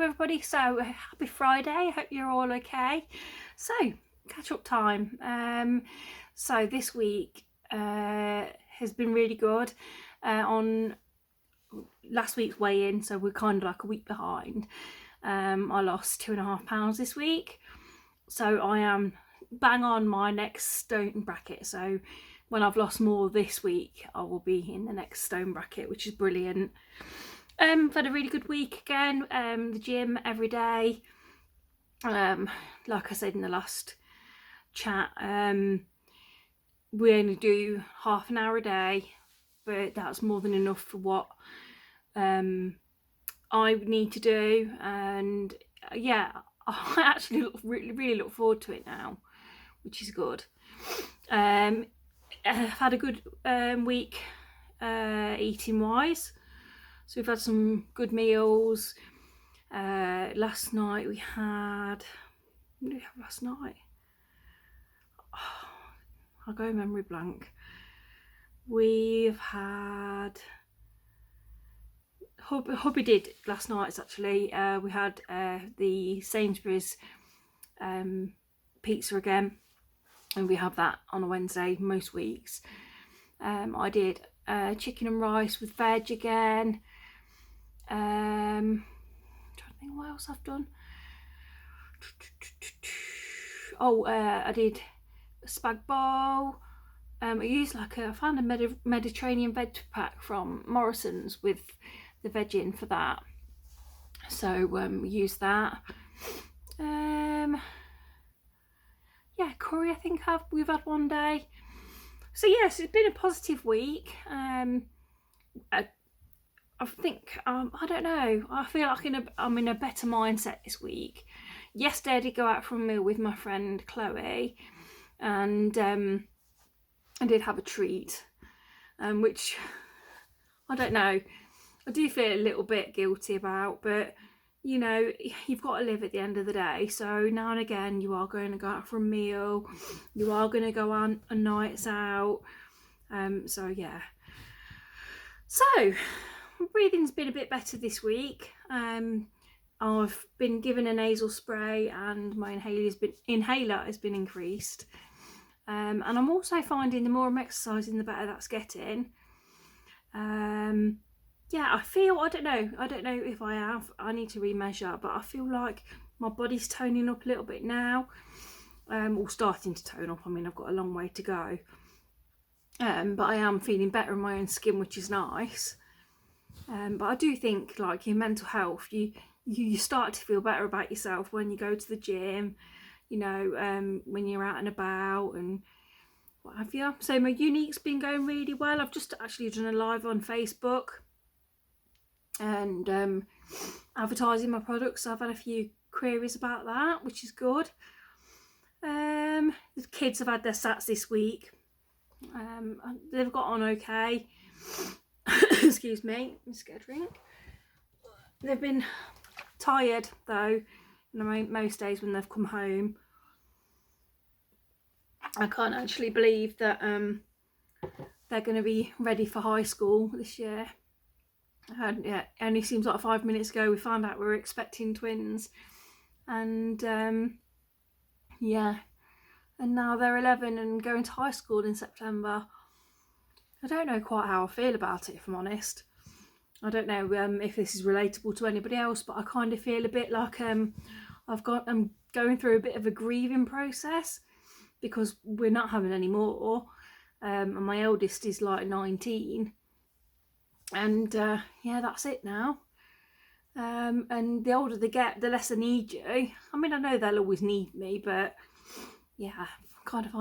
everybody. So happy Friday. I hope you're all okay. So catch up time. So this week has been really good. On last week's weigh-in, so we're kind of like a week behind. I lost 2.5 pounds this week, so I am bang on my next stone bracket. So when I've lost more this week, I will be in the next stone bracket, which is brilliant. I've had a really good week again. The gym every day. Like I said in the last chat, we only do half an hour a day, but that's more than enough for what I need to do. And yeah, I actually really look forward to it now, which is good. I've had a good week eating wise. So we've had some good meals. Last night we had, what did we have last night? Oh, I'll go memory blank. We've had, hubby did last night actually. We had the Sainsbury's pizza again, and we have that on a Wednesday most weeks. I did chicken and rice with veg again. I'm trying to think what else I've done. I did a spag bowl. I used I found a Mediterranean veg pack from Morrison's with the veg in for that. So we used that. Yeah, curry I think we've had one day. So yes, it's been a positive week. I think, I don't know, I feel like I'm in a better mindset this week. Yesterday I did go out for a meal with my friend Chloe, and I did have a treat, which, I don't know, I do feel a little bit guilty about, but you know, you've got to live at the end of the day. So now and again you are going to go out for a meal, you are going to go on nights out. So yeah. So breathing's been a bit better this week. I've been given a nasal spray, and my inhaler has been increased. And I'm also finding the more I'm exercising, the better that's getting. Yeah, I don't know if I need to remeasure, but I feel like my body's toning up a little bit now, or starting to tone up. I mean, I've got a long way to go, but I am feeling better in my own skin, which is nice. But I do think, like, your mental health, you start to feel better about yourself when you go to the gym, you know, when you're out and about and what have you. So my unique's been going really well. I've just actually done a live on Facebook and advertising my products. So I've had a few queries about that, which is good. The kids have had their SATs this week. They've got on okay. Excuse me, let me just get a drink. They've been tired though, most days when they've come home. I can't actually believe that they're going to be ready for high school this year. And yeah, it only seems like 5 minutes ago we found out we were expecting twins, and yeah, and now they're 11 and going to high school in September. I don't know quite how I feel about it, if I'm honest. I don't know if this is relatable to anybody else, but I kind of feel a bit like I'm going through a bit of a grieving process because we're not having any more. And my eldest is like 19, and yeah, that's it now. And the older they get, the less they need you. I mean, I know they'll always need me, but yeah, I kind of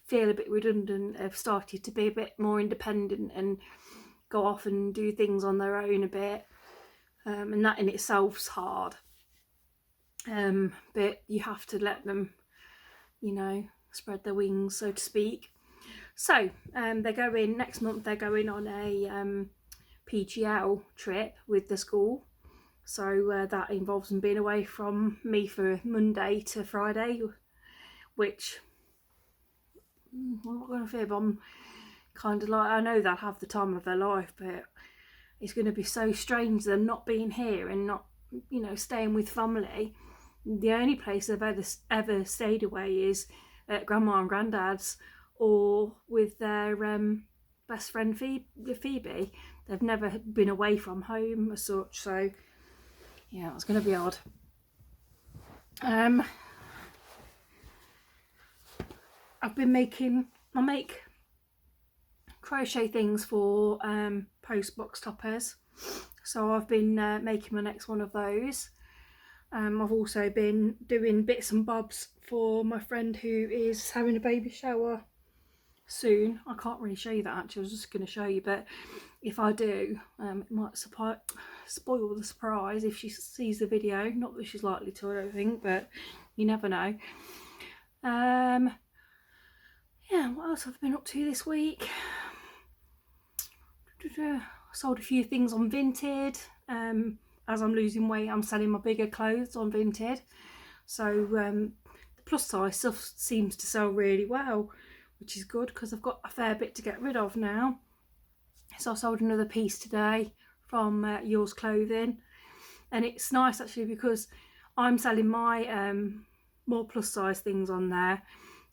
feel a bit redundant. I've started to be a bit more independent and go off and do things on their own a bit, and that in itself's hard. But you have to let them, you know, spread their wings, so to speak. So they're going next month. They're going on a PGL trip with the school. So that involves them being away from me for Monday to Friday, which I'm not going to fib. I'm kind of like, I know they'll have the time of their life, but it's going to be so strange them not being here and not you know, staying with family, the only place I've ever stayed away is at Grandma and Granddad's or with their best friend Phoebe. They've never been away from home as such, so yeah, it's going to be odd. I make crochet things for post box toppers, so I've been making my next one of those. I've also been doing bits and bobs for my friend who is having a baby shower soon. I can't really show you that actually, I was just going to show you, but if I do, it might spoil the surprise if she sees the video. Not that she's likely to, I don't think, but you never know. Yeah, what else have I been up to this week? I sold a few things on Vinted. As I'm losing weight, I'm selling my bigger clothes on Vinted. So the plus size stuff seems to sell really well, which is good because I've got a fair bit to get rid of now. So I sold another piece today from Yours Clothing, and it's nice actually because I'm selling my more plus size things on there,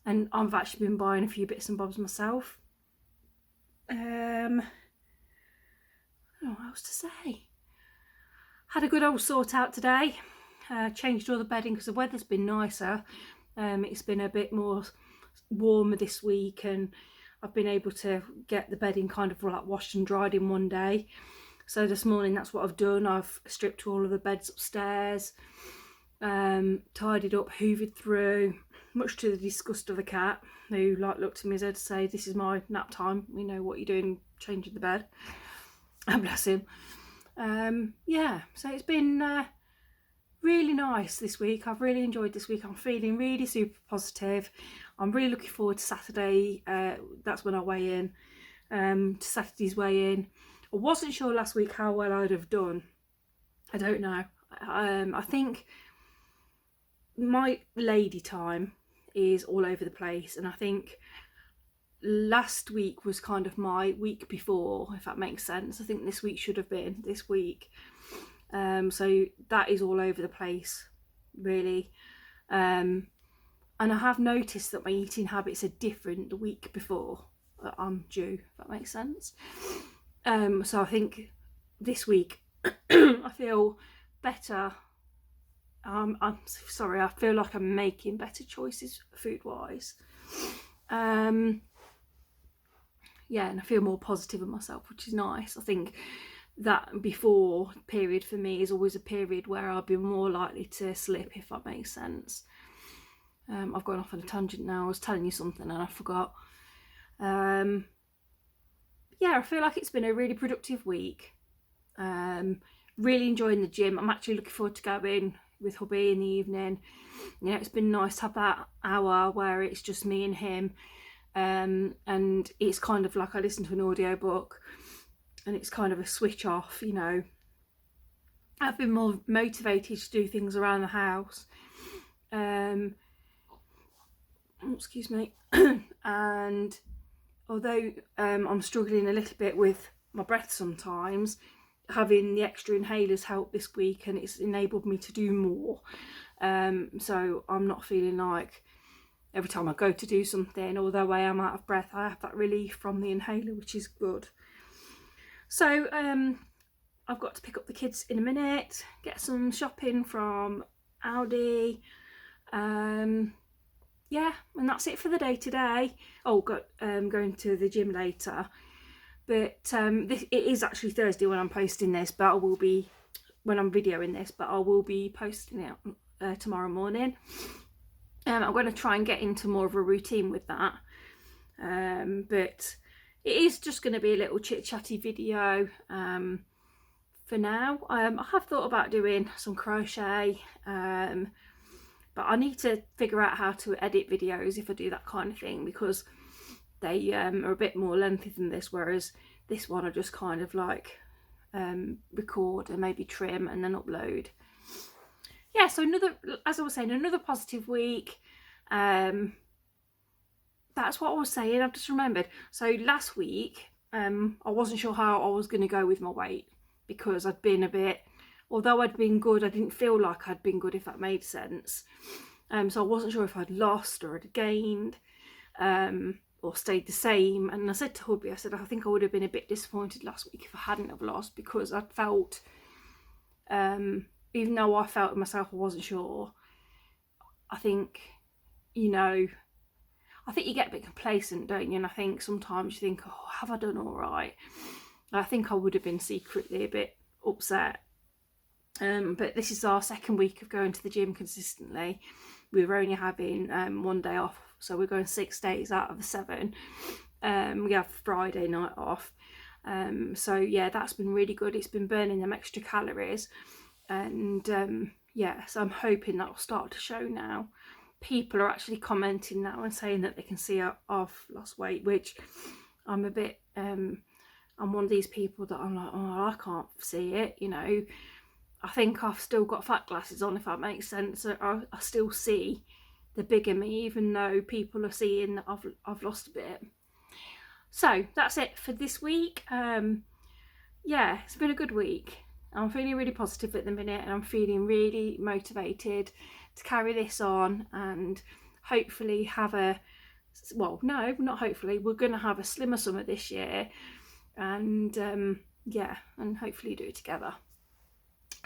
and I've actually been buying a few bits and bobs myself. I don't know what else to say. Had a good old sort out today. Changed all the bedding because the weather's been nicer. It's been a bit more warmer this week, and I've been able to get the bedding kind of like washed and dried in one day. So this morning that's what I've done. I've stripped all of the beds upstairs, tidied up, hoovered through, much to the disgust of the cat, who like looked at me as to say, "This is my nap time, you know what you're doing, changing the bed." And bless him. Yeah, so it's been really nice this week. I've really enjoyed this week. I'm feeling really super positive. I'm really looking forward to Saturday. That's when I weigh in, to Saturday's weigh in. I wasn't sure last week how well I'd have done. I don't know. I think my lady time is all over the place, and I think last week was kind of my week before, if that makes sense. I think this week should have been this week. So that is all over the place, really. And I have noticed that my eating habits are different the week before I'm due, if that makes sense. So I think this week I feel better. I'm sorry, I feel like I'm making better choices food-wise. Yeah, and I feel more positive in myself, which is nice. I think that before period for me is always a period where I'll be more likely to slip, if that makes sense. I've gone off on a tangent now. I was telling you something and I forgot. Yeah, I feel like it's been a really productive week. Really enjoying the gym. I'm actually looking forward to going with hubby in the evening. You know, it's been nice to have that hour where it's just me and him. And it's kind of like I listen to an audiobook, and it's kind of a switch off, you know. I've been more motivated to do things around the house. Excuse me. And although I'm struggling a little bit with my breath sometimes, having the extra inhalers helped this week, and it's enabled me to do more. So I'm not feeling like every time I go to do something, although I am out of breath, I have that relief from the inhaler, which is good. So I've got to pick up the kids in a minute, get some shopping from Aldi. Yeah, and that's it for the day today. Oh, going to the gym later. But it is actually Thursday when I'm posting this, but when I'm videoing this, but I will be posting it tomorrow morning. I'm going to try and get into more of a routine with that. But it is just going to be a little chit-chatty video for now. I have thought about doing some crochet, but I need to figure out how to edit videos if I do that kind of thing, because they are a bit more lengthy than this, whereas this one I just kind of like record and maybe trim and then upload. Yeah, so as I was saying, another positive week. That's what I was saying, I've just remembered. So last week, I wasn't sure how I was going to go with my weight, because I'd been a bit although I'd been good, I didn't feel like I'd been good, if that made sense. So I wasn't sure if I'd lost or had gained, or stayed the same. And I said to hubby, I said, I think I would have been a bit disappointed last week if I hadn't have lost, because I felt, even though I felt myself I wasn't sure, I think, you know, I think you get a bit complacent, don't you? And I think sometimes you think, oh, have I done all right? I think I would have been secretly a bit upset. But this is our second week of going to the gym consistently. We were only having 1 day off, so we're going 6 days out of the 7. We have Friday night off. So yeah, that's been really good. It's been burning them extra calories, and yeah, so I'm hoping that will start to show now. People are actually commenting now and saying that they can see I've lost weight, which I'm a bit, I'm one of these people that I'm like, oh, I can't see it, you know. I think I've still got fat glasses on, if that makes sense. I still see the bigger me, even though people are seeing that I've lost a bit. So that's it for this week. Yeah, it's been a good week. I'm feeling really positive at the minute, and I'm feeling really motivated to carry this on and hopefully have a, well, no, not hopefully, we're going to have a slimmer summer this year, and yeah, and hopefully do it together.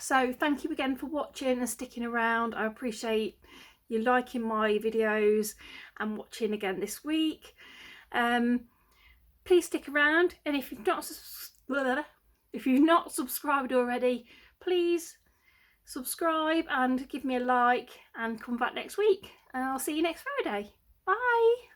So thank you again for watching and sticking around. I appreciate you liking my videos and watching again this week. Please stick around, and if you've not subscribed already, please subscribe and give me a like, and come back next week, and I'll see you next Friday. Bye.